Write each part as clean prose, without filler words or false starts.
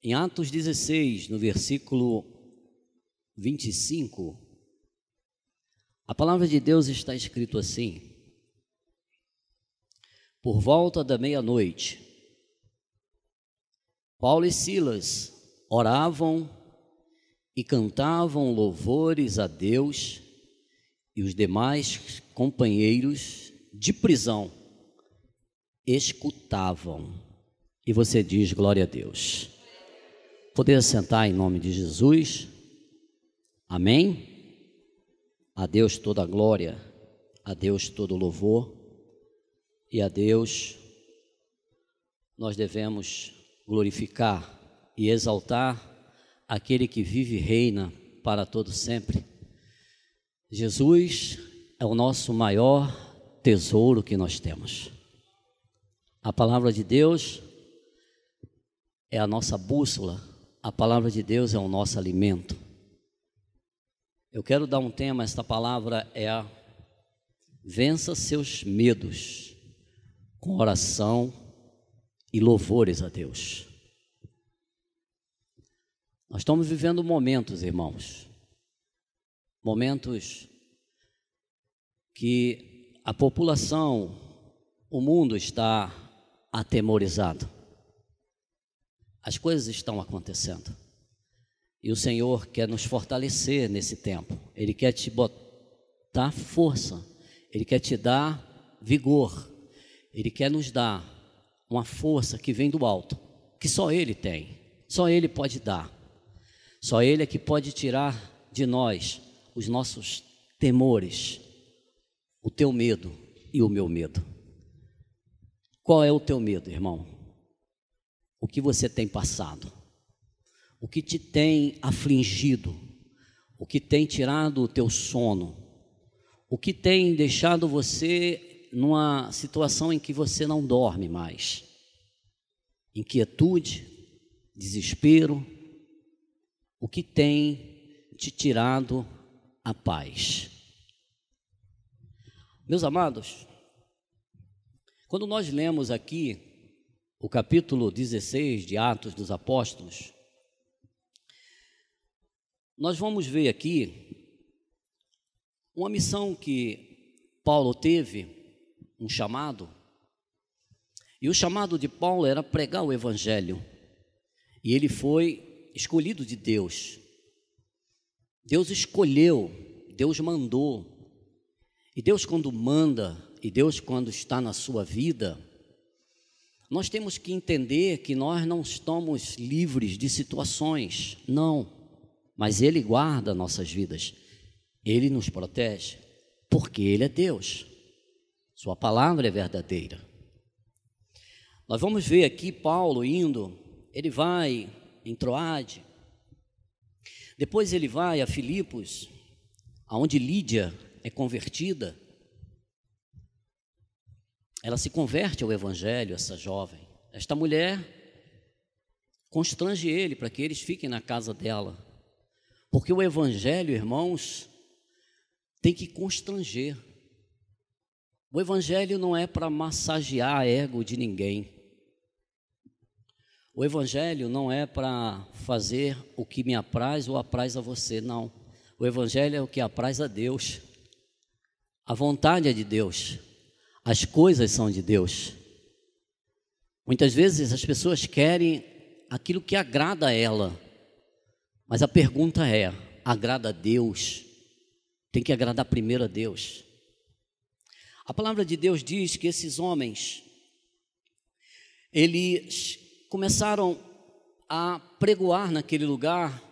Em Atos 16, no versículo 25, a palavra de Deus está escrito assim: por volta da meia-noite, Paulo e Silas oravam e cantavam louvores a Deus, e os demais companheiros de prisão escutavam. E você diz glória a Deus. Poder sentar em nome de Jesus. Amém? A Deus toda a glória, a Deus todo o louvor, e a Deus nós devemos glorificar e exaltar aquele que vive e reina para todo sempre. Jesus é o nosso maior tesouro que nós temos. A palavra de Deus é a nossa bússola, a palavra de Deus é o nosso alimento. Eu quero dar um tema, esta palavra é a vença seus medos com oração e louvores a Deus. Nós estamos vivendo momentos, irmãos, momentos que a população, o mundo está atemorizado. As coisas estão acontecendo e o Senhor quer nos fortalecer nesse tempo. Ele quer te botar força, Ele quer te dar vigor, Ele quer nos dar uma força que vem do alto, que só Ele tem, só Ele pode dar, só Ele é que pode tirar de nós os nossos temores, o teu medo e o meu medo. Qual é o teu medo, irmão? O que você tem passado? O que te tem afligido? O que tem tirado o teu sono? O que tem deixado você numa situação em que você não dorme mais? Inquietude, desespero, o que tem te tirado a paz? Meus amados, quando nós lemos aqui o capítulo 16 de Atos dos Apóstolos, nós vamos ver aqui uma missão que Paulo teve, um chamado, e o chamado de Paulo era pregar o Evangelho, e ele foi escolhido de Deus. Deus escolheu, Deus mandou, e Deus quando manda, e Deus quando está na sua vida, nós temos que entender que nós não estamos livres de situações, não, mas Ele guarda nossas vidas, Ele nos protege, porque Ele é Deus, Sua palavra é verdadeira. Nós vamos ver aqui Paulo indo, ele vai em Troade, depois ele vai a Filipos, aonde Lídia é convertida. Ela se converte ao Evangelho, essa jovem. Esta mulher constrange ele para que eles fiquem na casa dela. Porque o Evangelho, irmãos, tem que constranger. O Evangelho não é para massagear ego de ninguém. O Evangelho não é para fazer o que me apraz ou apraz a você, não. O Evangelho é o que apraz a Deus. A vontade é de Deus. As coisas são de Deus. Muitas vezes as pessoas querem aquilo que agrada a ela, mas a pergunta é: agrada a Deus? Tem que agradar primeiro a Deus. A palavra de Deus diz que esses homens, eles começaram a pregoar naquele lugar,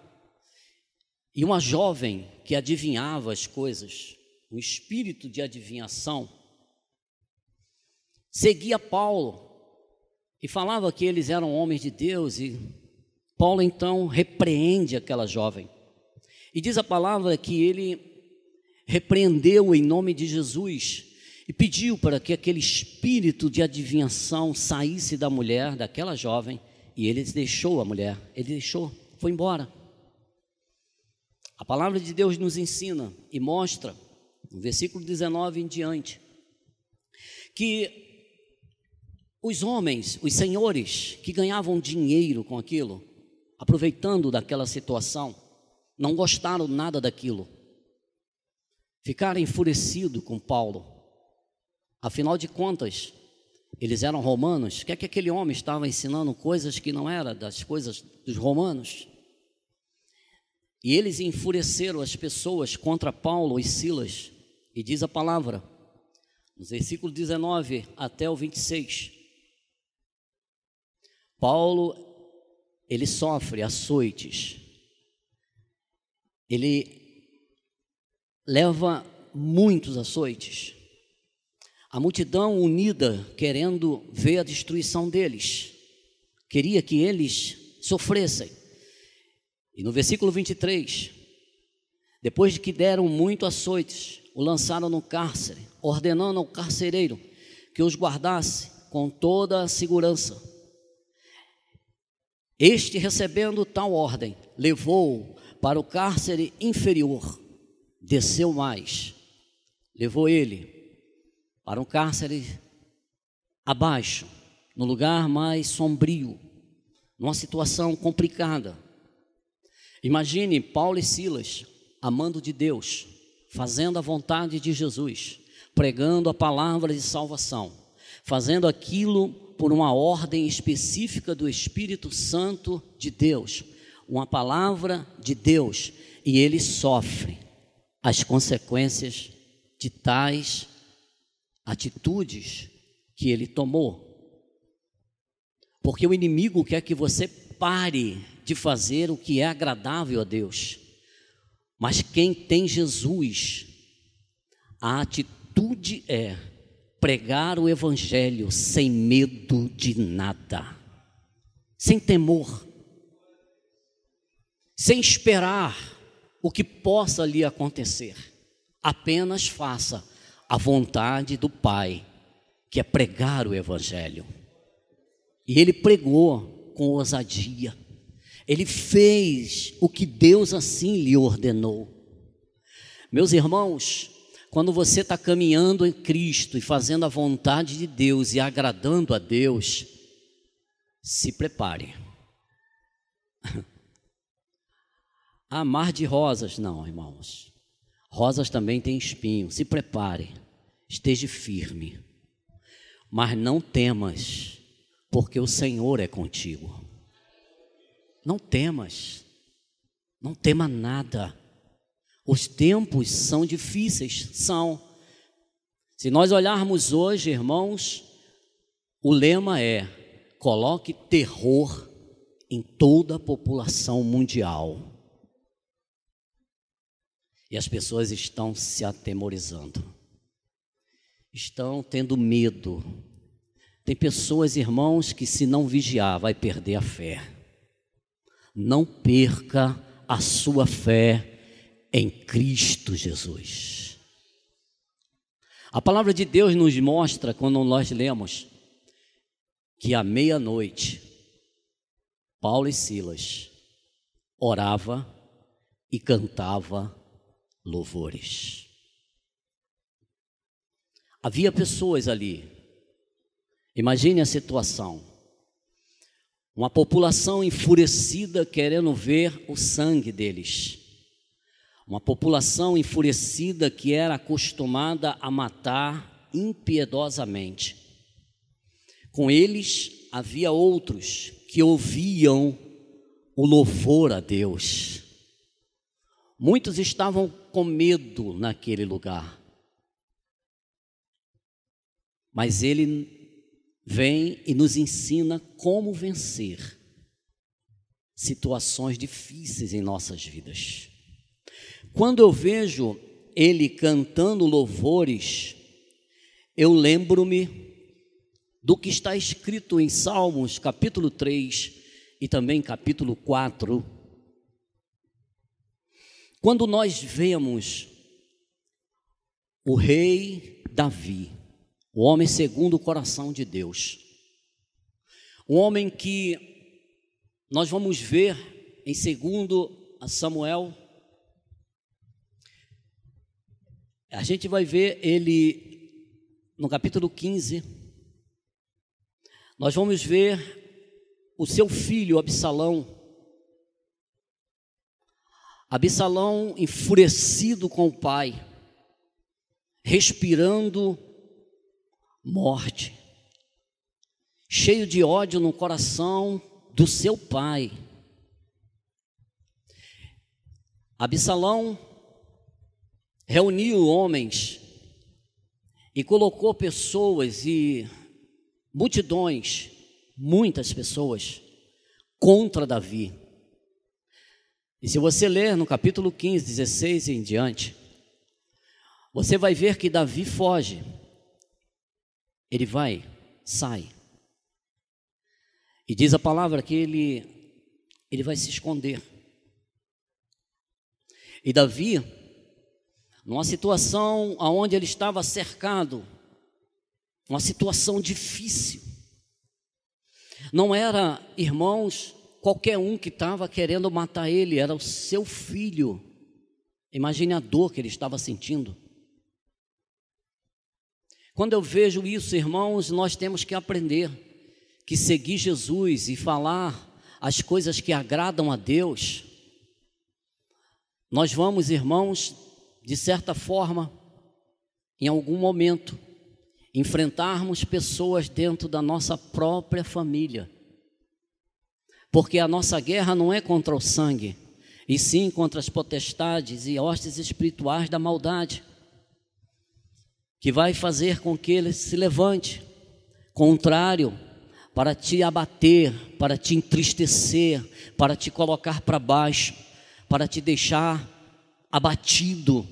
e uma jovem que adivinhava as coisas, um espírito de adivinhação, seguia Paulo e falava que eles eram homens de Deus, e Paulo então repreende aquela jovem, e diz a palavra que ele repreendeu em nome de Jesus e pediu para que aquele espírito de adivinhação saísse da mulher, daquela jovem, e ele deixou a mulher, ele deixou, foi embora. A palavra de Deus nos ensina e mostra, no versículo 19 em diante, que os homens, os senhores que ganhavam dinheiro com aquilo, aproveitando daquela situação, não gostaram nada daquilo. Ficaram enfurecidos com Paulo. Afinal de contas, eles eram romanos. O que é que aquele homem estava ensinando? Coisas que não eram das coisas dos romanos. E eles enfureceram as pessoas contra Paulo e Silas. E diz a palavra, nos versículos 19 até o 26. Paulo, ele sofre açoites. Ele leva muitos açoites. A multidão unida querendo ver a destruição deles. Queria que eles sofressem. E no versículo 23, depois de que deram muito açoites, o lançaram no cárcere, ordenando ao carcereiro que os guardasse com toda a segurança. Este, recebendo tal ordem, levou-o para o cárcere inferior, desceu mais, levou ele para um cárcere abaixo, no lugar mais sombrio, numa situação complicada. Imagine Paulo e Silas, amando de Deus, fazendo a vontade de Jesus, pregando a palavra de salvação, fazendo aquilo por uma ordem específica do Espírito Santo de Deus, uma palavra de Deus, e ele sofre as consequências de tais atitudes que ele tomou. Porque o inimigo quer que você pare de fazer o que é agradável a Deus. Mas quem tem Jesus, a atitude é pregar o evangelho sem medo de nada, sem temor, sem esperar o que possa lhe acontecer. Apenas faça a vontade do Pai, que é pregar o evangelho. E ele pregou com ousadia. Ele fez o que Deus assim lhe ordenou. Meus irmãos, quando você está caminhando em Cristo e fazendo a vontade de Deus e agradando a Deus, se prepare. Ah, mar de rosas, não, irmãos. Rosas também têm espinho. Se prepare, esteja firme, mas não temas, porque o Senhor é contigo. Não temas, não tema nada. Os tempos são difíceis, são. Se nós olharmos hoje, irmãos, o lema é: coloque terror em toda a população mundial. E as pessoas estão se atemorizando, estão tendo medo. Tem pessoas, irmãos, que se não vigiar, vai perder a fé. Não perca a sua fé em Cristo Jesus. A palavra de Deus nos mostra, quando nós lemos, que à meia-noite, Paulo e Silas orava e cantava louvores. Havia pessoas ali. Imagine a situação. Uma população enfurecida querendo ver o sangue deles. Uma população enfurecida que era acostumada a matar impiedosamente. Com eles havia outros que ouviam o louvor a Deus. Muitos estavam com medo naquele lugar. Mas ele vem e nos ensina como vencer situações difíceis em nossas vidas. Quando eu vejo ele cantando louvores, eu lembro-me do que está escrito em Salmos capítulo 3 e também capítulo 4. Quando nós vemos o rei Davi, o homem segundo o coração de Deus, um homem que nós vamos ver em 2 Samuel, a gente vai ver ele no capítulo 15, nós vamos ver o seu filho Absalão Absalão, enfurecido com o pai, respirando morte, cheio de ódio no coração do seu pai. Absalão reuniu homens e colocou pessoas e multidões, muitas pessoas, contra Davi. E se você ler no capítulo 15, 16 e em diante, você vai ver que Davi foge. Ele sai. E diz a palavra que ele vai se esconder. E Davi, numa situação onde ele estava cercado, uma situação difícil, não era, irmãos, qualquer um que estava querendo matar ele, era o seu filho. Imagine a dor que ele estava sentindo. Quando eu vejo isso, irmãos, nós temos que aprender que seguir Jesus e falar as coisas que agradam a Deus, nós vamos, irmãos, de certa forma, em algum momento, enfrentarmos pessoas dentro da nossa própria família. Porque a nossa guerra não é contra o sangue, e sim contra as potestades e hostes espirituais da maldade, que vai fazer com que ele se levante, contrário, para te abater, para te entristecer, para te colocar para baixo, para te deixar abatido.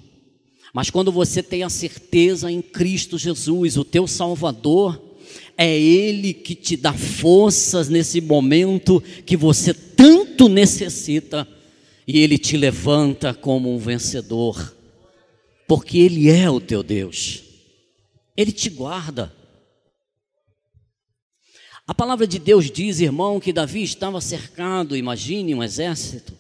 Mas quando você tem a certeza em Cristo Jesus, o teu Salvador, é Ele que te dá forças nesse momento que você tanto necessita, e Ele te levanta como um vencedor, porque Ele é o teu Deus, Ele te guarda. A palavra de Deus diz, irmão, que Davi estava cercado, imagine um exército,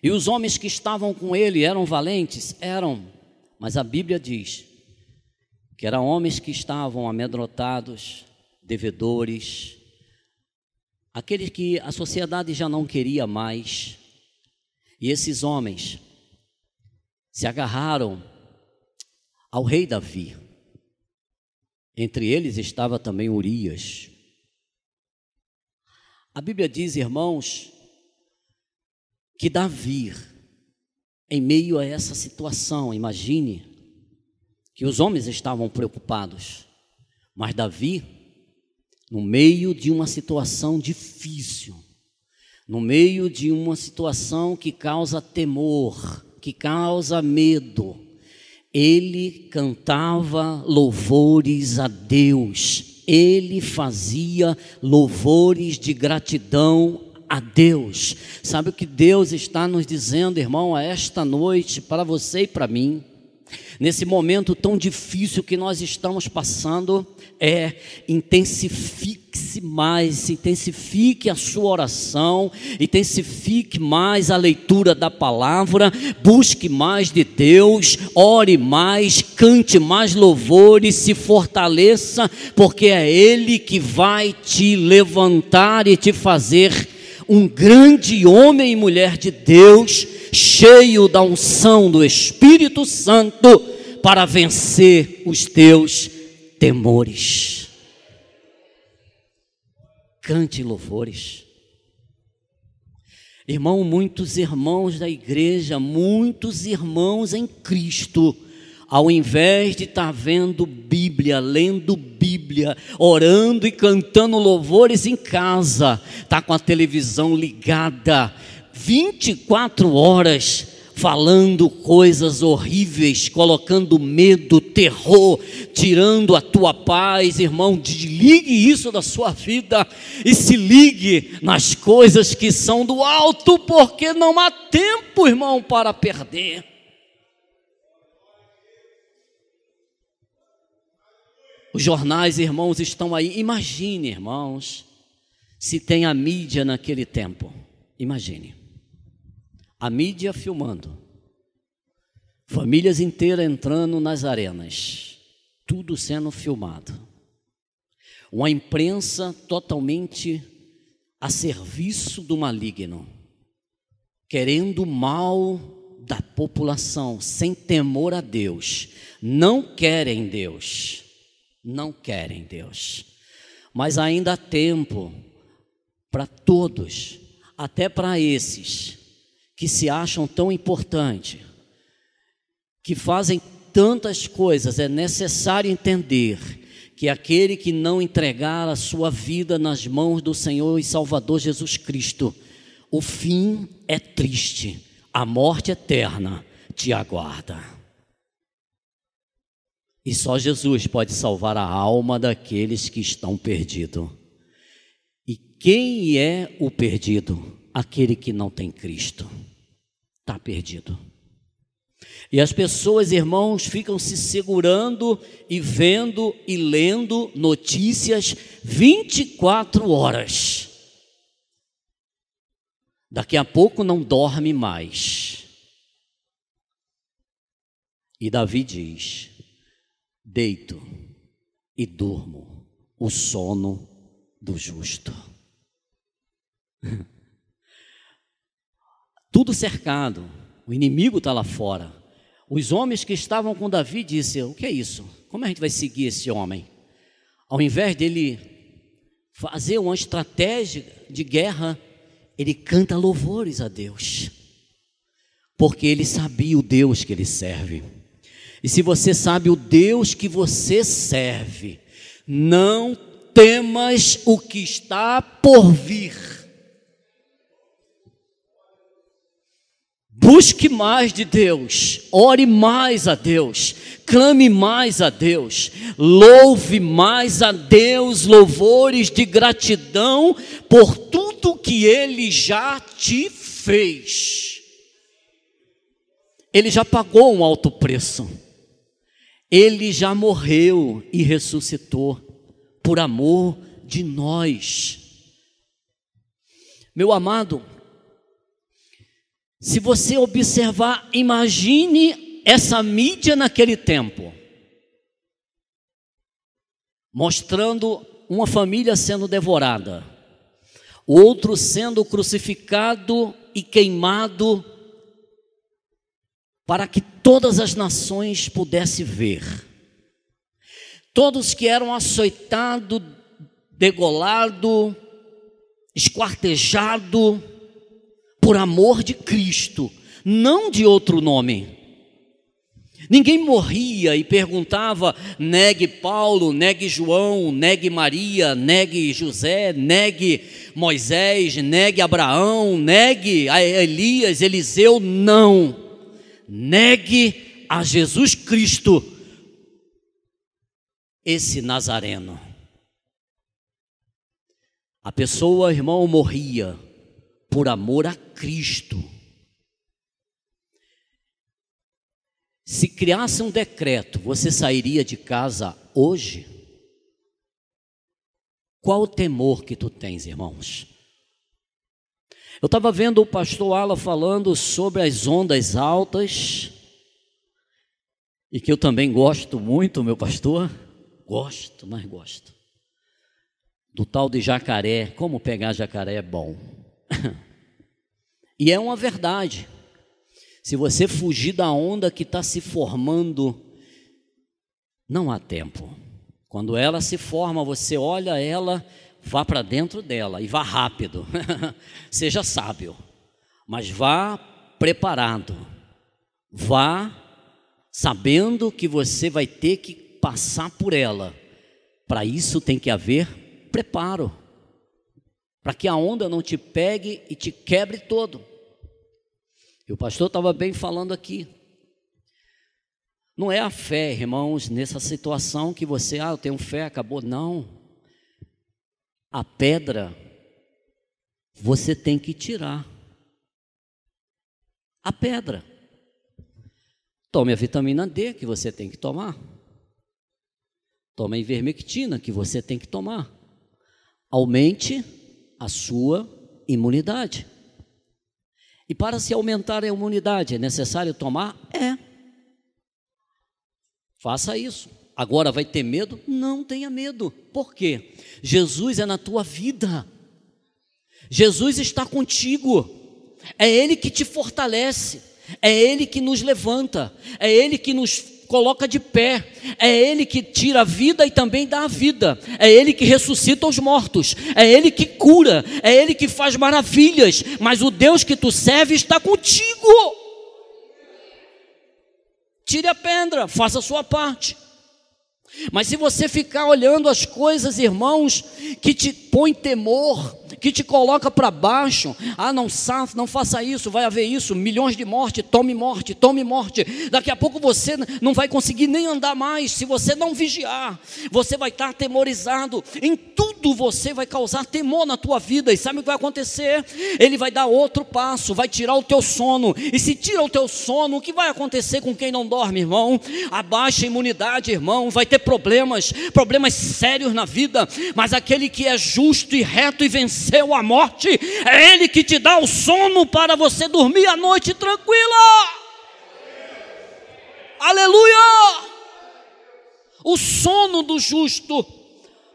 e os homens que estavam com ele eram valentes? Eram, mas a Bíblia diz que eram homens que estavam amedrontados, devedores, aqueles que a sociedade já não queria mais, e esses homens se agarraram ao rei Davi. Entre eles estava também Urias. A Bíblia diz, irmãos, que Davi, em meio a essa situação, imagine que os homens estavam preocupados, mas Davi, no meio de uma situação difícil, no meio de uma situação que causa temor, que causa medo, ele cantava louvores a Deus, ele fazia louvores de gratidão a Deus. Sabe o que Deus está nos dizendo, irmão, a esta noite, para você e para mim? Nesse momento tão difícil que nós estamos passando, intensifique-se mais, intensifique a sua oração, intensifique mais a leitura da palavra, busque mais de Deus, ore mais, cante mais louvores, se fortaleça, porque é Ele que vai te levantar e te fazer um grande homem e mulher de Deus, cheio da unção do Espírito Santo, para vencer os teus temores. Cante louvores. Irmão, muitos irmãos da igreja, muitos irmãos em Cristo, ao invés de estar vendo Bíblia, lendo Bíblia, orando e cantando louvores em casa, está com a televisão ligada, 24 horas, falando coisas horríveis, colocando medo, terror, tirando a tua paz. Irmão, desligue isso da sua vida e se ligue nas coisas que são do alto, porque não há tempo, irmão, para perder. Os jornais, irmãos, estão aí. Imagine, irmãos, se tem a mídia naquele tempo. Imagine. A mídia filmando. Famílias inteiras entrando nas arenas. Tudo sendo filmado. Uma imprensa totalmente a serviço do maligno. querendo o mal da população, sem temor a Deus, não querem Deus, mas ainda há tempo para todos, até para esses que se acham tão importantes, que fazem tantas coisas. É necessário entender que aquele que não entregar a sua vida nas mãos do Senhor e Salvador Jesus Cristo, o fim é triste, a morte eterna te aguarda. E só Jesus pode salvar a alma daqueles que estão perdidos. E quem é o perdido? Aquele que não tem Cristo, está perdido. E as pessoas, irmãos, ficam se segurando e vendo e lendo notícias 24 horas. Daqui a pouco não dorme mais. E Davi diz: deito e durmo o sono do justo. Tudo cercado, o inimigo está lá fora. Os homens que estavam com Davi disseram: o que é isso? Como a gente vai seguir esse homem? Ao invés dele fazer uma estratégia de guerra, ele canta louvores a Deus, porque ele sabia o Deus que ele serve. E se você sabe o Deus que você serve, não temas o que está por vir. Busque mais de Deus, ore mais a Deus, clame mais a Deus, louve mais a Deus, louvores de gratidão por tudo que Ele já te fez. Ele já pagou um alto preço, Ele já morreu e ressuscitou por amor de nós. Meu amado, se você observar, imagine essa mídia naquele tempo, mostrando uma família sendo devorada, outro sendo crucificado e queimado, para que todas as nações pudessem ver. Todos que eram açoitados, degolados, esquartejados, por amor de Cristo, não de outro nome. Ninguém morria e perguntava: negue Paulo, negue João, negue Maria, negue José, negue Moisés, negue Abraão, negue a Elias, Eliseu. Não, negue a Jesus Cristo, esse Nazareno. A pessoa, irmão, morria por amor a Cristo. Se criasse um decreto, você sairia de casa hoje? Qual o temor que tu tens, irmãos? Eu estava vendo o pastor Ala falando sobre as ondas altas, e que eu também gosto muito, meu pastor, gosto, do tal de jacaré. Como pegar jacaré é bom. E é uma verdade. Se você fugir da onda que está se formando, não há tempo. Quando ela se forma, você olha ela, vá para dentro dela e vá rápido. Seja sábio, mas vá preparado. Vá sabendo que você vai ter que passar por ela. Para isso tem que haver preparo, para que a onda não te pegue e te quebre todo. E o pastor estava bem falando aqui. Não é a fé, irmãos, nessa situação que você, eu tenho fé, acabou. Não. A pedra você tem que tirar. A pedra. Tome a vitamina D que você tem que tomar. Tome a ivermectina que você tem que tomar. Aumente a sua imunidade. E para se aumentar a imunidade, é necessário tomar? É. Faça isso. Agora vai ter medo? Não tenha medo. Por quê? Jesus é na tua vida. Jesus está contigo. É Ele que te fortalece, é Ele que nos levanta, é Ele que nos coloca de pé, é Ele que tira a vida e também dá a vida, é Ele que ressuscita os mortos, é Ele que cura, é Ele que faz maravilhas, mas o Deus que tu serve está contigo. Tire a pedra, faça a sua parte. Mas se você ficar olhando as coisas, irmãos, que te põe temor, que te coloca para baixo, não faça isso, vai haver isso, milhões de morte, tome morte, daqui a pouco você não vai conseguir nem andar mais, se você não vigiar, você vai estar atemorizado, em tudo você vai causar temor na tua vida, e sabe o que vai acontecer? Ele vai dar outro passo, vai tirar o teu sono, e se tira o teu sono, o que vai acontecer com quem não dorme, irmão? A baixa imunidade, irmão, vai ter problemas sérios na vida, mas aquele que é justo e reto e venceu a morte, é Ele que te dá o sono para você dormir a noite tranquila. Aleluia! O sono do justo,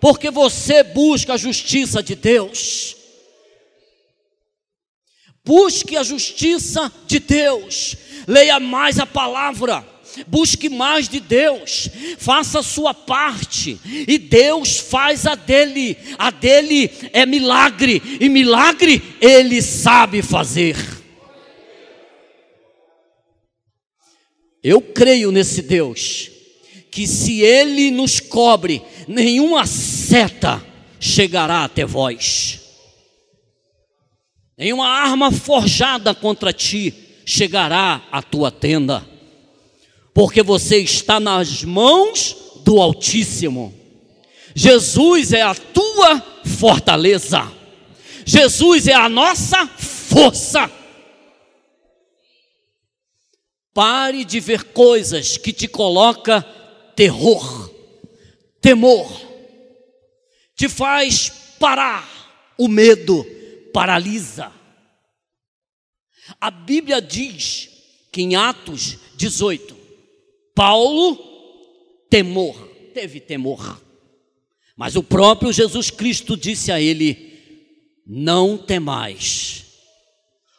porque você busca a justiça de Deus. Busque a justiça de Deus, leia mais a palavra, busque mais de Deus, faça a sua parte, e Deus faz a dele é milagre, e milagre Ele sabe fazer. Eu creio nesse Deus, que se Ele nos cobre, nenhuma seta chegará até vós, nenhuma arma forjada contra ti chegará à tua tenda, porque você está nas mãos do Altíssimo. Jesus é a tua fortaleza, Jesus é a nossa força. Pare de ver coisas que te colocam temor, te faz parar, o medo paralisa. A Bíblia diz que em Atos 18, Paulo teve temor, mas o próprio Jesus Cristo disse a ele: não temais,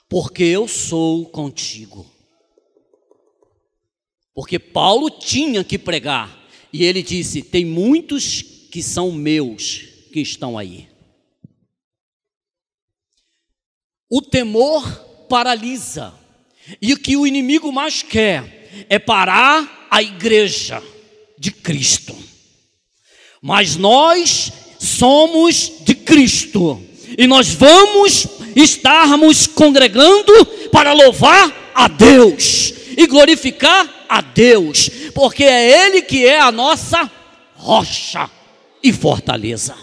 porque eu sou contigo. Porque Paulo tinha que pregar, e ele disse: tem muitos que são meus que estão aí. O temor paralisa, e o que o inimigo mais quer é parar a igreja de Cristo. Mas nós somos de Cristo, e nós vamos estarmos congregando para louvar a Deus e glorificar a Deus, porque é Ele que é a nossa rocha e fortaleza.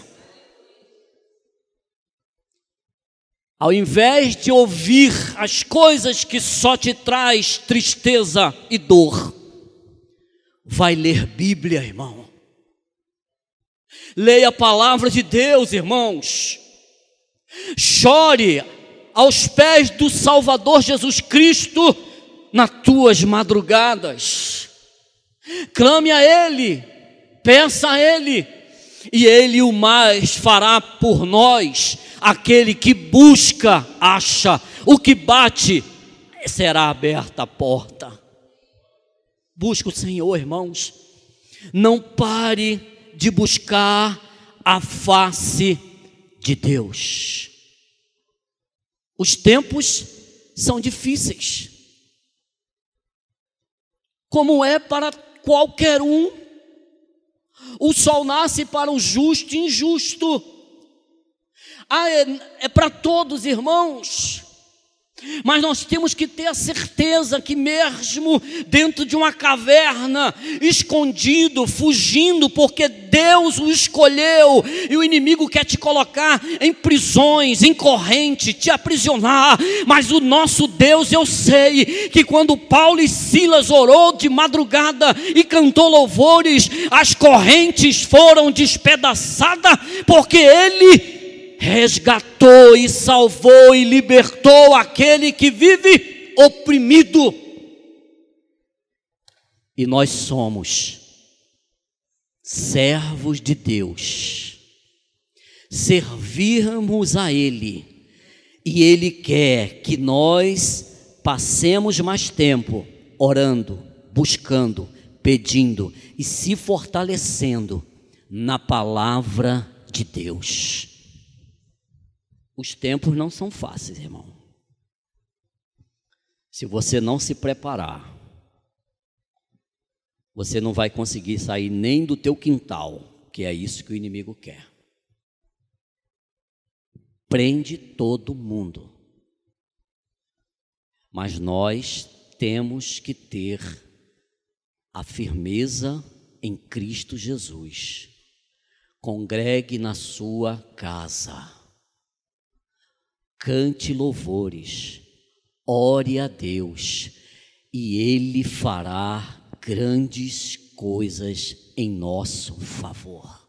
Ao invés de ouvir as coisas que só te traz tristeza e dor, vai ler Bíblia, irmão. Leia a palavra de Deus, irmãos. Chore aos pés do Salvador Jesus Cristo nas tuas madrugadas. Clame a Ele, peça a Ele, e Ele o mais fará por nós. Aquele que busca, acha, o que bate, será aberta a porta. Busque o Senhor, irmãos. Não pare de buscar a face de Deus. Os tempos são difíceis, como é para qualquer um. O sol nasce para o justo e injusto. É para todos, irmãos. Mas nós temos que ter a certeza que mesmo dentro de uma caverna, escondido, fugindo, porque Deus o escolheu, e o inimigo quer te colocar em prisões, em corrente, te aprisionar, mas o nosso Deus, eu sei que quando Paulo e Silas orou de madrugada e cantou louvores, as correntes foram despedaçadas, porque Ele resgatou e salvou e libertou aquele que vive oprimido. E nós somos servos de Deus, servirmos a Ele E Ele quer que nós passemos mais tempo orando, buscando, pedindo e se fortalecendo na palavra de Deus. Os tempos não são fáceis, irmão. Se você não se preparar, você não vai conseguir sair nem do teu quintal, que é isso que o inimigo quer. Prende todo mundo. Mas nós temos que ter a firmeza em Cristo Jesus. Congregue na sua casa. Cante louvores. Ore a Deus. E Ele fará grandes coisas em nosso favor.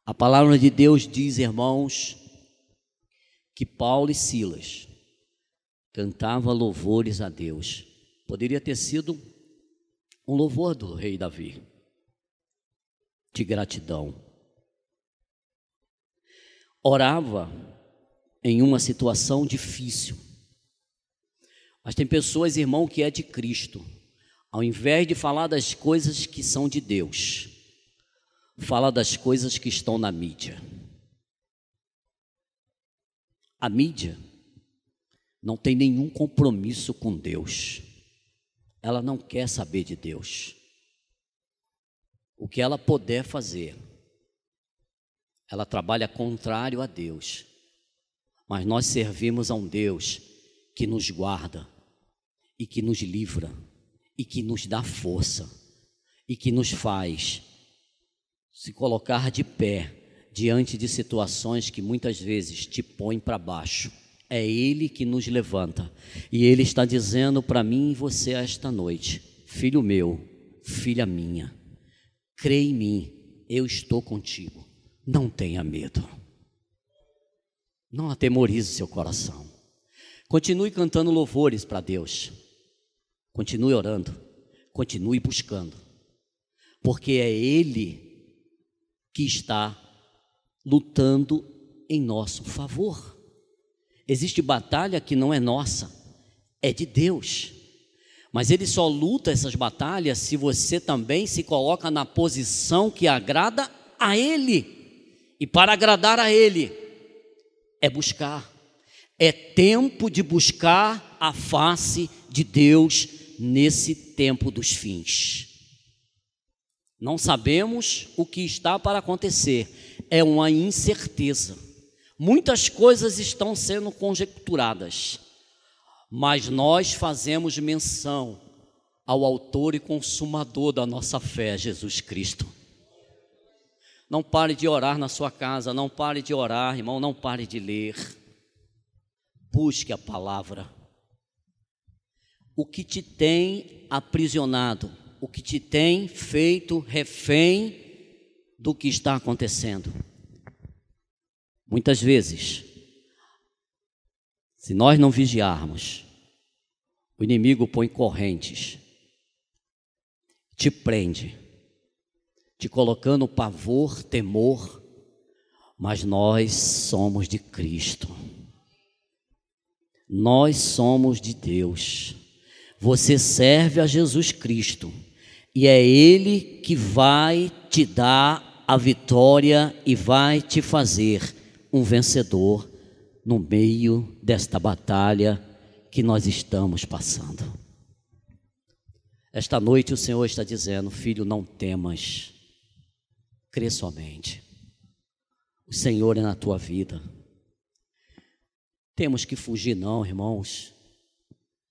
A palavra de Deus diz, irmãos, que Paulo e Silas cantavam louvores a Deus. Poderia ter sido um louvor do rei Davi, de gratidão. Orava em uma situação difícil. Mas tem pessoas, irmão, que é de Cristo. Ao invés de falar das coisas que são de Deus, fala das coisas que estão na mídia. A mídia não tem nenhum compromisso com Deus. Ela não quer saber de Deus. O que ela puder fazer, ela trabalha contrário a Deus. Mas nós servimos a um Deus que nos guarda e que nos livra e que nos dá força e que nos faz se colocar de pé diante de situações que muitas vezes te põem para baixo. É Ele que nos levanta. E Ele está dizendo para mim e você esta noite: filho meu, filha minha, crê em mim, eu estou contigo. Não tenha medo. Não atemorize seu coração. Continue cantando louvores para Deus. Continue orando. Continue buscando. Porque é Ele que está lutando em nosso favor. Existe batalha que não é nossa, é de Deus. Mas Ele só luta essas batalhas se você também se coloca na posição que agrada a Ele. E para agradar a Ele, é buscar. É tempo de buscar a face de Deus nesse tempo dos fins. Não sabemos o que está para acontecer, é uma incerteza. Muitas coisas estão sendo conjecturadas, mas nós fazemos menção ao autor e consumador da nossa fé, Jesus Cristo. Não pare de orar na sua casa, não pare de orar, irmão, não pare de ler. Busque a palavra. O que te tem aprisionado, o que te tem feito refém do que está acontecendo. Muitas vezes, se nós não vigiarmos, o inimigo põe correntes, te prende, te colocando pavor, temor, mas nós somos de Cristo. Nós somos de Deus. Você serve a Jesus Cristo e é Ele que vai te dar a vitória e vai te fazer um vencedor no meio desta batalha que nós estamos passando. Esta noite o Senhor está dizendo: filho, não temas, crê somente. O Senhor é na tua vida. Temos que fugir não, irmãos.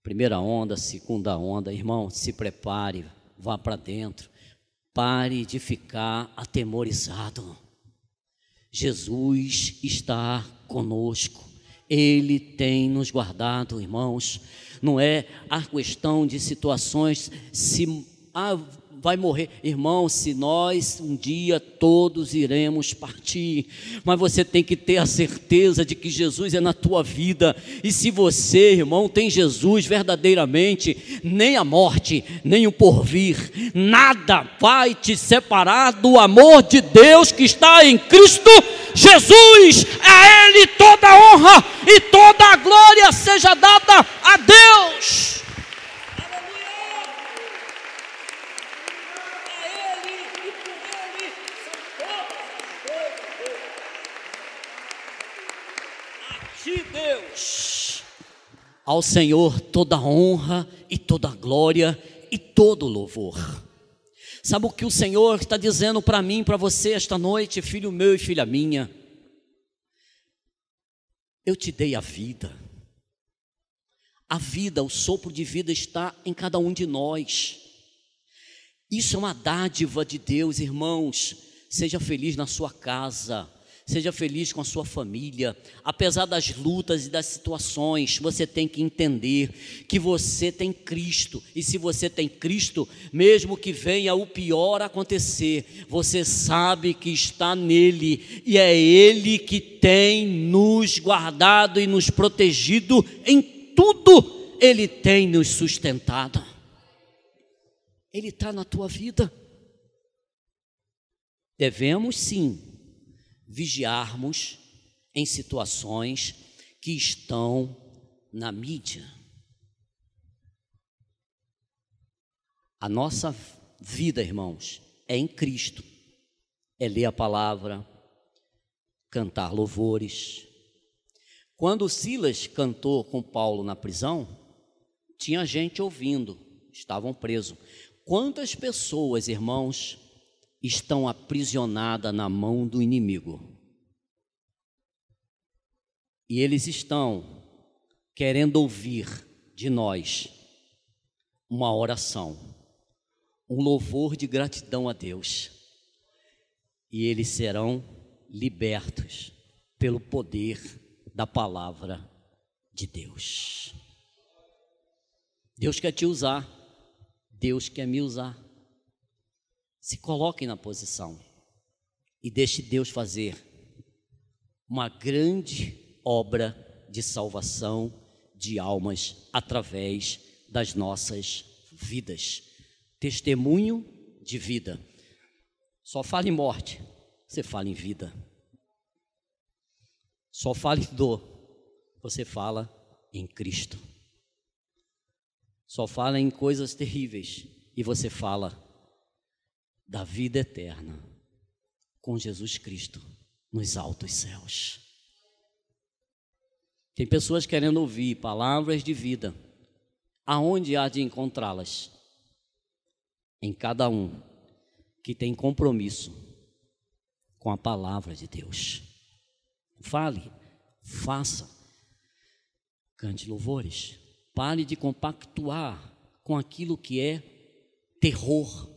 Primeira onda, segunda onda, irmão, se prepare, vá para dentro. Pare de ficar atemorizado. Jesus está conosco. Ele tem nos guardado, irmãos. Não é a questão de situações, vai morrer. Irmão, se nós um dia todos iremos partir, mas você tem que ter a certeza de que Jesus é na tua vida. E se você, irmão, tem Jesus verdadeiramente, nem a morte, nem o porvir, nada vai te separar do amor de Deus que está em Cristo Jesus, a Ele toda a honra e toda a glória seja dada a Deus. Deus, ao Senhor toda a honra e toda a glória e todo o louvor. Sabe o que o Senhor está dizendo para mim, para você esta noite, filho meu e filha minha? Eu te dei a vida. A vida, o sopro de vida está em cada um de nós. Isso é uma dádiva de Deus, irmãos. Seja feliz na sua casa. Seja feliz com a sua família. Apesar das lutas e das situações, você tem que entender que você tem Cristo. E se você tem Cristo, mesmo que venha o pior acontecer, você sabe que está nele. E é Ele que tem nos guardado e nos protegido em tudo. Ele tem nos sustentado. Ele está na tua vida. Devemos sim vigiarmos em situações que estão na mídia. A nossa vida, irmãos, é em Cristo. É ler a palavra, cantar louvores. Quando Silas cantou com Paulo na prisão, tinha gente ouvindo, estavam presos. Quantas pessoas, irmãos, estão aprisionadas na mão do inimigo? E eles estão querendo ouvir de nós uma oração, um louvor de gratidão a Deus. E eles serão libertos pelo poder da palavra de Deus. Deus quer te usar, Deus quer me usar. Se coloque na posição e deixe Deus fazer uma grande obra de salvação de almas através das nossas vidas. Testemunho de vida. Só fala em morte, você fala em vida. Só fala em dor, você fala em Cristo. Só fala em coisas terríveis e você fala da vida eterna com Jesus Cristo nos altos céus. Tem pessoas querendo ouvir palavras de vida. Aonde há de encontrá-las? Em cada um que tem compromisso com a palavra de Deus. Fale, faça, cante louvores. Pare de compactuar com aquilo que é terror,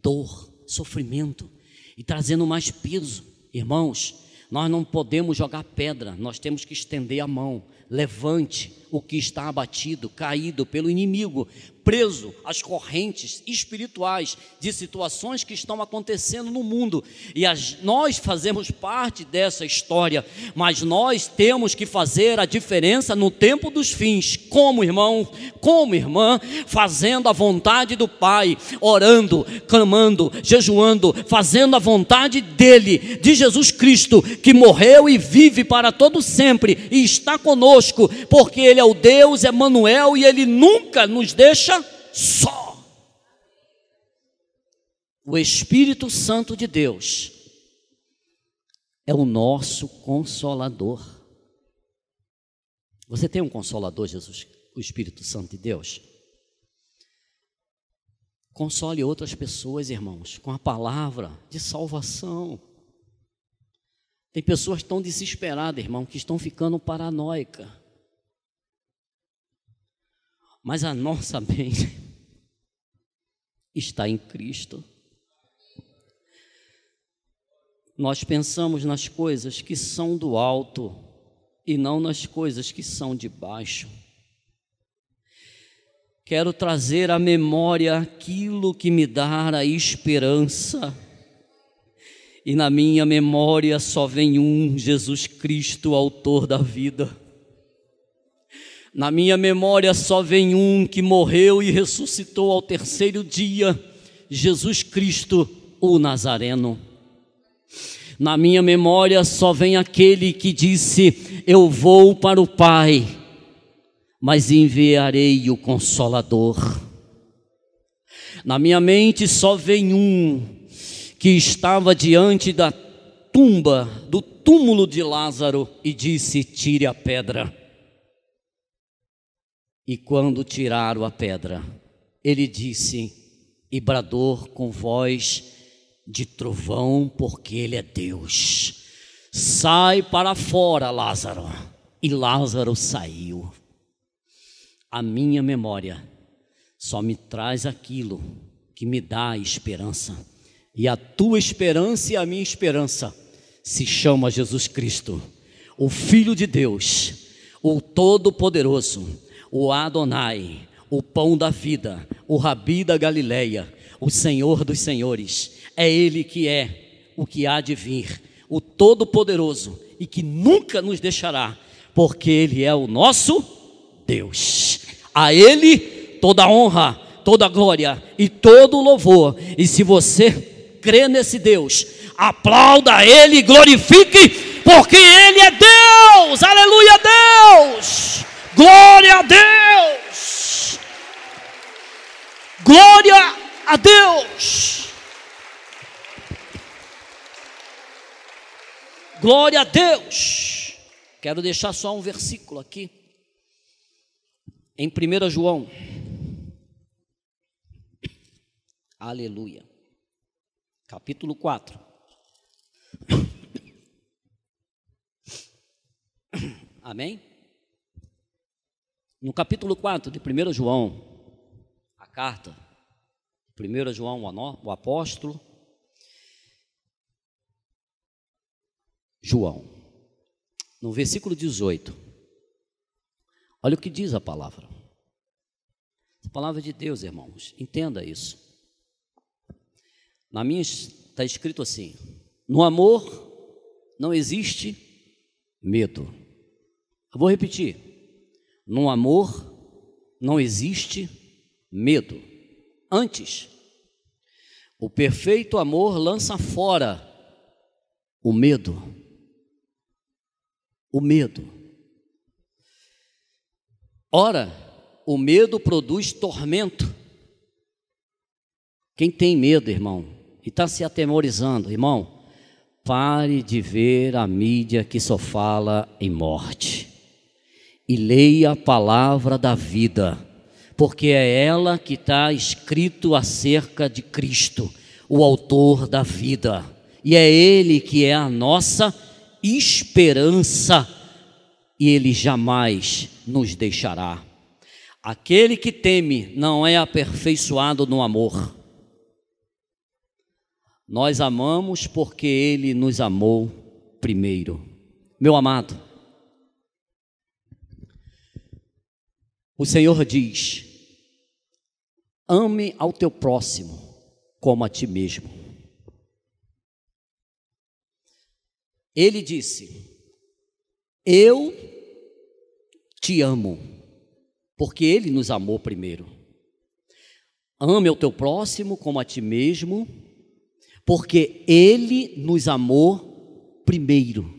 dor, sofrimento e trazendo mais peso. Irmãos, nós não podemos jogar pedra, nós temos que estender a mão. Levante o que está abatido, caído pelo inimigo, preso às correntes espirituais de situações que estão acontecendo no mundo. E nós fazemos parte dessa história, mas nós temos que fazer a diferença no tempo dos fins, como irmão, como irmã, fazendo a vontade do Pai, orando, clamando, jejuando, fazendo a vontade dele, de Jesus Cristo, que morreu e vive para todo sempre e está conosco, porque ele é o Deus Emanuel e ele nunca nos deixa só. O Espírito Santo de Deus é o nosso consolador. Você tem um consolador, Jesus, o Espírito Santo de Deus? Console outras pessoas, irmãos, com a palavra de salvação. Tem pessoas tão desesperadas, irmão, que estão ficando paranoicas. Mas a nossa mente está em Cristo. Nós pensamos nas coisas que são do alto e não nas coisas que são de baixo. Quero trazer à memória aquilo que me dá a esperança. E na minha memória só vem um, Jesus Cristo, autor da vida. Na minha memória só vem um que morreu e ressuscitou ao terceiro dia, Jesus Cristo, o Nazareno. Na minha memória só vem aquele que disse: eu vou para o Pai, mas enviarei o Consolador. Na minha mente só vem um que estava diante da tumba, do túmulo de Lázaro, e disse: tire a pedra. E quando tiraram a pedra, ele disse, e bradou com voz de trovão, porque ele é Deus: sai para fora, Lázaro. E Lázaro saiu. A minha memória só me traz aquilo que me dá esperança. E a tua esperança e a minha esperança se chama Jesus Cristo, o Filho de Deus, o Todo-Poderoso, o Adonai, o Pão da Vida, o Rabi da Galileia, o Senhor dos Senhores. É Ele que é o que há de vir, o Todo-Poderoso, e que nunca nos deixará, porque Ele é o nosso Deus. A Ele toda honra, toda glória e todo louvor. E se você crê nesse Deus, aplauda Ele, glorifique, porque Ele é Deus. Aleluia a Deus, glória a Deus, glória a Deus, glória a Deus. Quero deixar só um versículo aqui, em 1 João, aleluia, capítulo 4, amém? No capítulo 4 de 1 João, a carta, 1 João, o apóstolo João, no versículo 18, olha o que diz a palavra. A palavra de Deus, irmãos, entenda isso. Na minha está escrito assim: no amor não existe medo. Eu vou repetir: no amor não existe medo. Antes, o perfeito amor lança fora o medo. O medo. Ora, o medo produz tormento. Quem tem medo, irmão, e está se atemorizando, irmão, pare de ver a mídia que só fala em morte e leia a palavra da vida, porque é ela que está escrito acerca de Cristo, o autor da vida, e é Ele que é a nossa esperança, e Ele jamais nos deixará. Aquele que teme não é aperfeiçoado no amor. Nós amamos porque Ele nos amou primeiro. Meu amado, o Senhor diz: ame ao teu próximo como a ti mesmo. Ele disse: eu te amo, porque Ele nos amou primeiro. Ame ao teu próximo como a ti mesmo, porque Ele nos amou primeiro.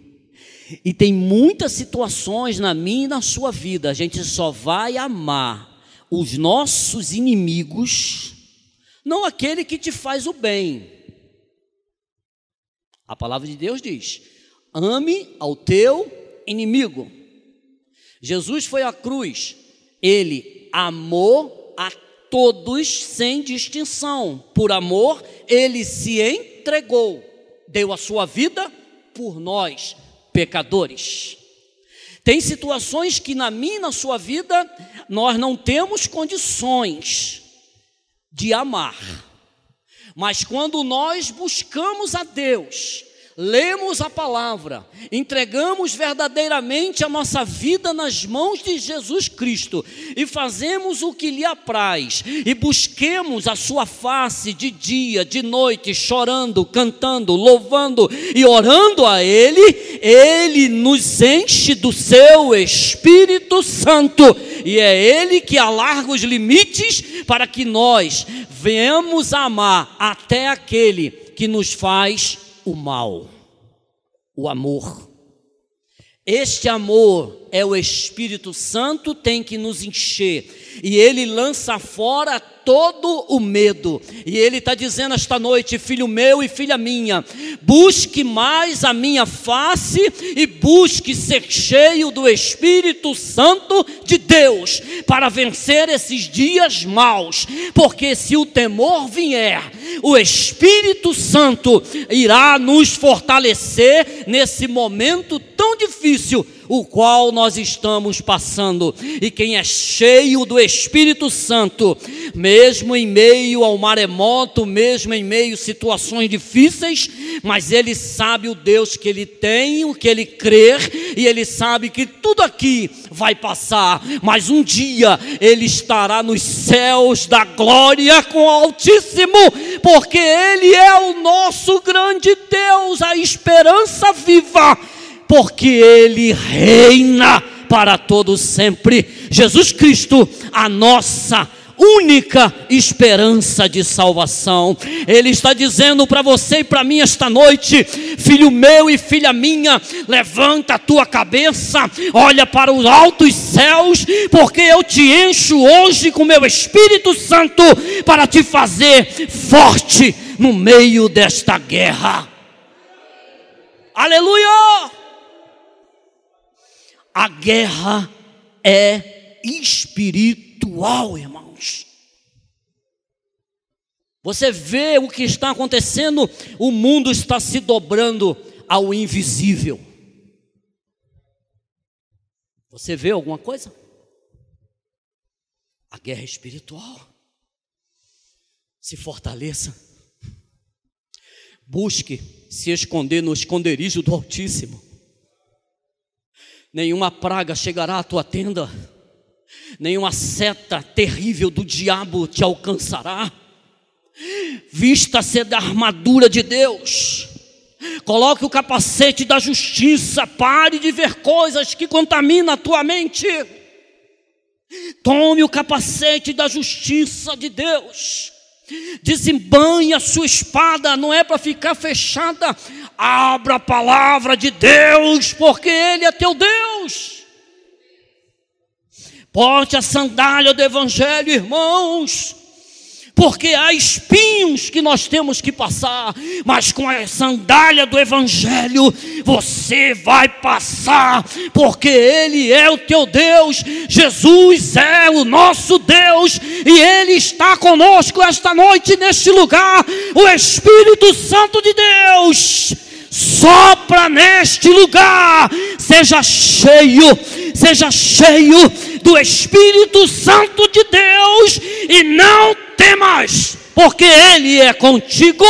E tem muitas situações na minha e na sua vida, a gente só vai amar os nossos inimigos, não aquele que te faz o bem. A palavra de Deus diz: ame ao teu inimigo. Jesus foi à cruz, Ele amou a todos sem distinção. Por amor, Ele se entregou, deu a sua vida por nós, pecadores. Tem situações que na minha e na sua vida nós não temos condições de amar, mas quando nós buscamos a Deus, lemos a palavra, entregamos verdadeiramente a nossa vida nas mãos de Jesus Cristo e fazemos o que lhe apraz e busquemos a sua face de dia, de noite, chorando, cantando, louvando e orando a Ele, Ele nos enche do seu Espírito Santo, e é Ele que alarga os limites para que nós venhamos a amar até aquele que nos faz o mal. o amor. Este amor é o Espírito Santo, tem que nos encher, e ele lança fora todo o medo. E ele está dizendo esta noite: filho meu e filha minha, busque mais a minha face e busque ser cheio do Espírito Santo de Deus para vencer esses dias maus, porque se o temor vier, o Espírito Santo irá nos fortalecer nesse momento tão difícil o qual nós estamos passando. E quem é cheio do Espírito Santo, mesmo em meio ao maremoto, mesmo em meio a situações difíceis, mas ele sabe o Deus que ele tem, o que ele crê, e ele sabe que tudo aqui vai passar, mas um dia ele estará nos céus da glória com o Altíssimo, porque ele é o nosso grande Deus, a esperança viva, porque ele reina para todos sempre. Jesus Cristo, a nossa única esperança de salvação. Ele está dizendo para você e para mim esta noite: filho meu e filha minha, levanta a tua cabeça, olha para os altos céus, porque eu te encho hoje com meu Espírito Santo para te fazer forte no meio desta guerra. Aleluia! A guerra é espiritual, irmãos. Você vê o que está acontecendo, o mundo está se dobrando ao invisível. Você vê alguma coisa? A guerra é espiritual. Se fortaleça. Busque se esconder no esconderijo do Altíssimo. Nenhuma praga chegará à tua tenda, nenhuma seta terrível do diabo te alcançará. Vista-se da armadura de Deus, coloque o capacete da justiça, pare de ver coisas que contaminam a tua mente. Tome o capacete da justiça de Deus, desembanhe a sua espada, não é para ficar fechada. Abra a palavra de Deus, porque Ele é teu Deus. Porte a sandália do Evangelho, irmãos, porque há espinhos que nós temos que passar, mas com a sandália do Evangelho você vai passar, porque Ele é o teu Deus. Jesus é o nosso Deus, e Ele está conosco esta noite neste lugar. O Espírito Santo de Deus sopra neste lugar. Seja cheio do Espírito Santo de Deus e não temas, porque Ele é contigo.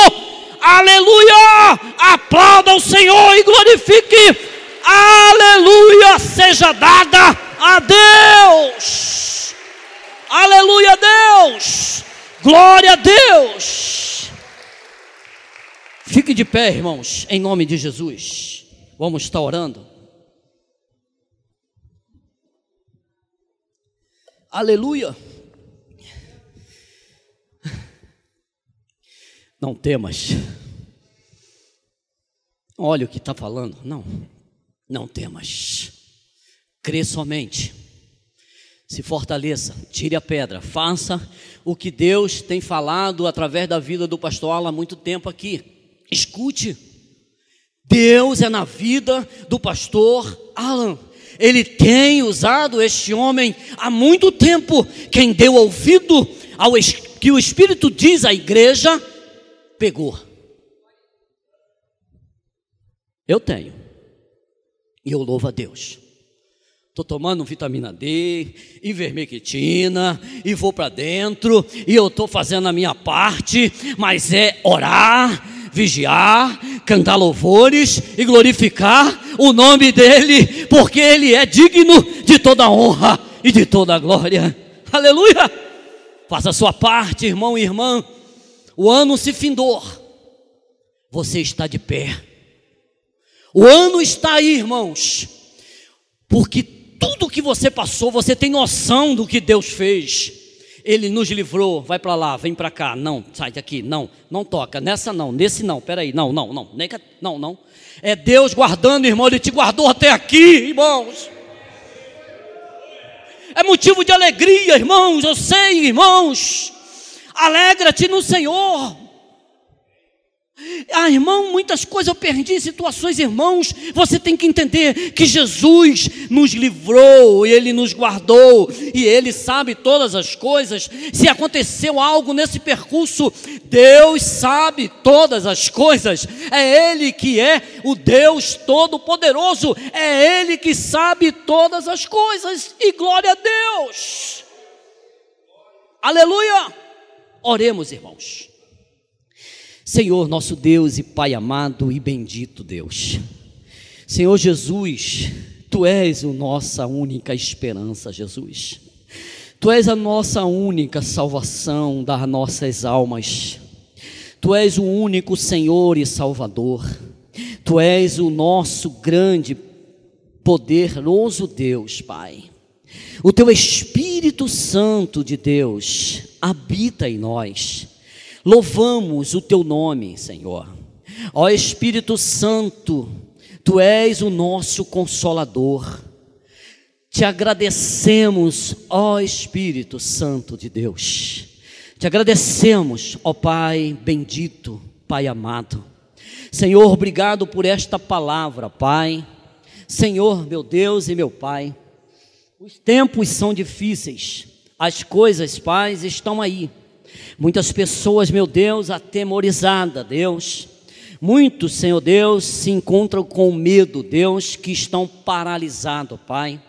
Aleluia! Aplauda o Senhor e glorifique. Aleluia! Seja dada a Deus. Aleluia, Deus. Glória a Deus. Fique de pé, irmãos, em nome de Jesus. Vamos estar orando. Aleluia. Não temas. Olha o que está falando. Não temas. Crê somente. Se fortaleça, tire a pedra, faça o que Deus tem falado através da vida do pastor Alan há muito tempo aqui. Escute, Deus é na vida do pastor Alan. Ele tem usado este homem há muito tempo. Quem deu ouvido ao que o Espírito diz à igreja, pegou. Eu tenho, e eu louvo a Deus. Estou tomando vitamina D, ivermectina, e vou para dentro, e eu estou fazendo a minha parte, mas é orar, vigiar, cantar louvores e glorificar o nome dEle, porque Ele é digno de toda honra e de toda glória. Aleluia! Faça a sua parte, irmão e irmã. O ano se findou, você está de pé. O ano está aí, irmãos, porque tudo que você passou, você tem noção do que Deus fez. Ele nos livrou, vai para lá, vem para cá, não, sai daqui, não toca, nessa não, nesse não, peraí, não. É Deus guardando, irmão, Ele te guardou até aqui, irmãos. É motivo de alegria, irmãos, eu sei, irmãos. Alegra-te no Senhor. Irmão, muitas coisas eu perdi, situações, irmãos. Você tem que entender que Jesus nos livrou, Ele nos guardou, e Ele sabe todas as coisas. Se aconteceu algo nesse percurso, Deus sabe todas as coisas. É Ele que é o Deus Todo-Poderoso, é Ele que sabe todas as coisas, e glória a Deus. Aleluia. Oremos, irmãos. Senhor, nosso Deus e Pai amado e bendito Deus, Senhor Jesus, Tu és a nossa única esperança, Jesus. Tu és a nossa única salvação das nossas almas. Tu és o único Senhor e Salvador. Tu és o nosso grande, poderoso Deus, Pai. O Teu Espírito Santo de Deus habita em nós. Louvamos o Teu nome, Senhor. Ó Espírito Santo, Tu és o nosso Consolador. Te agradecemos, ó Espírito Santo de Deus. Te agradecemos, ó Pai bendito, Pai amado. Senhor, obrigado por esta palavra, Pai. Senhor, meu Deus e meu Pai, os tempos são difíceis, as coisas, Pai, estão aí. Muitas pessoas, meu Deus, atemorizadas, Deus. Muitos, Senhor Deus, se encontram com medo, Deus, que estão paralisados, Pai.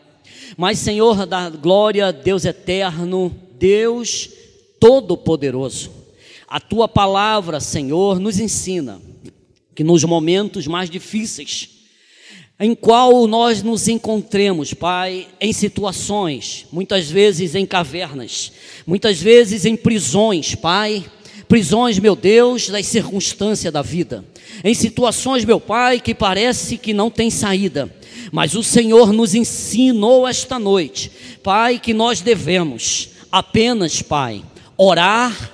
Mas, Senhor da glória, Deus eterno, Deus Todo-Poderoso, a Tua palavra, Senhor, nos ensina que nos momentos mais difíceis, em qual nós nos encontremos, Pai, em situações, muitas vezes em cavernas, muitas vezes em prisões, Pai, prisões, meu Deus, das circunstâncias da vida, em situações, meu Pai, que parece que não tem saída, mas o Senhor nos ensinou esta noite, Pai, que nós devemos apenas, Pai, orar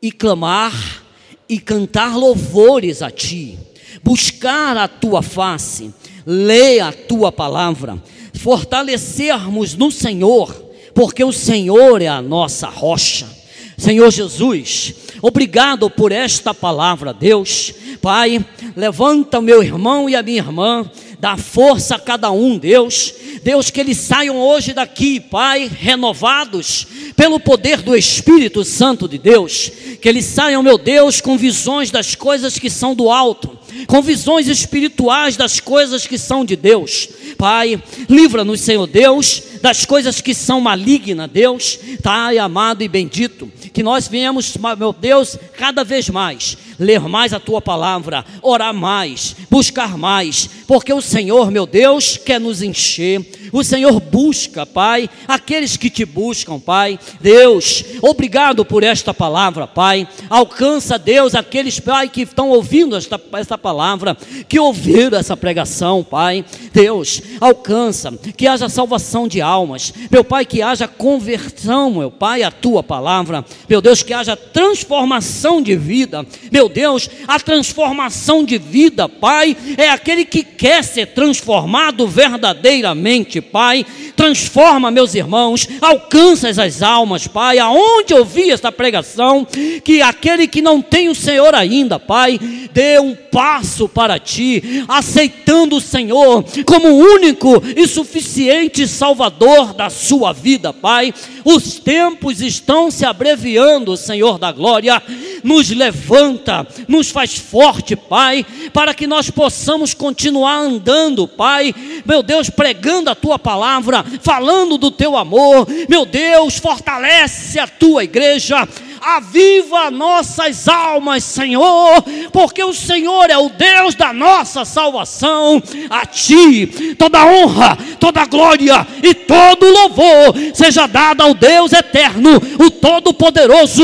e clamar e cantar louvores a Ti, buscar a Tua face, ler a Tua palavra, fortalecermos no Senhor, porque o Senhor é a nossa rocha. Senhor Jesus, obrigado por esta palavra, Deus. Pai, levanta o meu irmão e a minha irmã, dá força a cada um, Deus. Deus, que eles saiam hoje daqui, Pai, renovados pelo poder do Espírito Santo de Deus. Que eles saiam, meu Deus, com visões das coisas que são do alto, com visões espirituais das coisas que são de Deus. Pai, livra-nos, Senhor Deus, das coisas que são malignas, Deus. Pai amado e bendito, que nós venhamos, meu Deus, cada vez mais ler mais a Tua palavra, orar mais, buscar mais, porque o Senhor, meu Deus, quer nos encher. O Senhor busca, Pai, aqueles que Te buscam, Pai. Deus, obrigado por esta palavra, Pai. Alcança, Deus, aqueles, Pai, que estão ouvindo esta palavra, que ouviram essa pregação, Pai. Deus, alcança, que haja salvação de almas, meu Pai, que haja conversão, meu Pai, a Tua palavra, meu Deus, que haja transformação de vida, meu Deus. A transformação de vida, Pai, é aquele que quer ser transformado verdadeiramente, Pai. Transforma, meus irmãos, alcança as almas, Pai, aonde ouvi esta pregação, que aquele que não tem o Senhor ainda, Pai, dê um passo para Ti, aceitando o Senhor como único e suficiente Salvador da sua vida, Pai. Os tempos estão se abreviando, Senhor da glória. Nos levanta, nos faz forte, Pai, para que nós possamos continuar andando, Pai, meu Deus, pregando a Tua palavra, falando do Teu amor. Meu Deus, fortalece a Tua igreja, aviva nossas almas, Senhor, porque o Senhor é o Deus da nossa salvação. A Ti toda honra, toda glória e todo louvor seja dado ao Deus eterno, o Todo-Poderoso,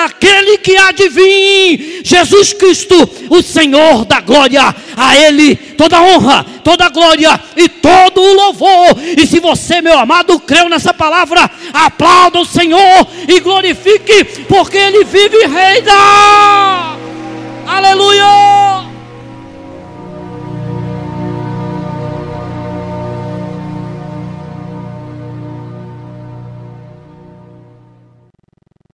aquele que há de vir, Jesus Cristo, o Senhor da glória. A Ele toda honra, toda glória e todo o louvor. E se você, meu amado, creu nessa palavra, aplauda o Senhor e glorifique, porque Ele vive e reina. Aleluia!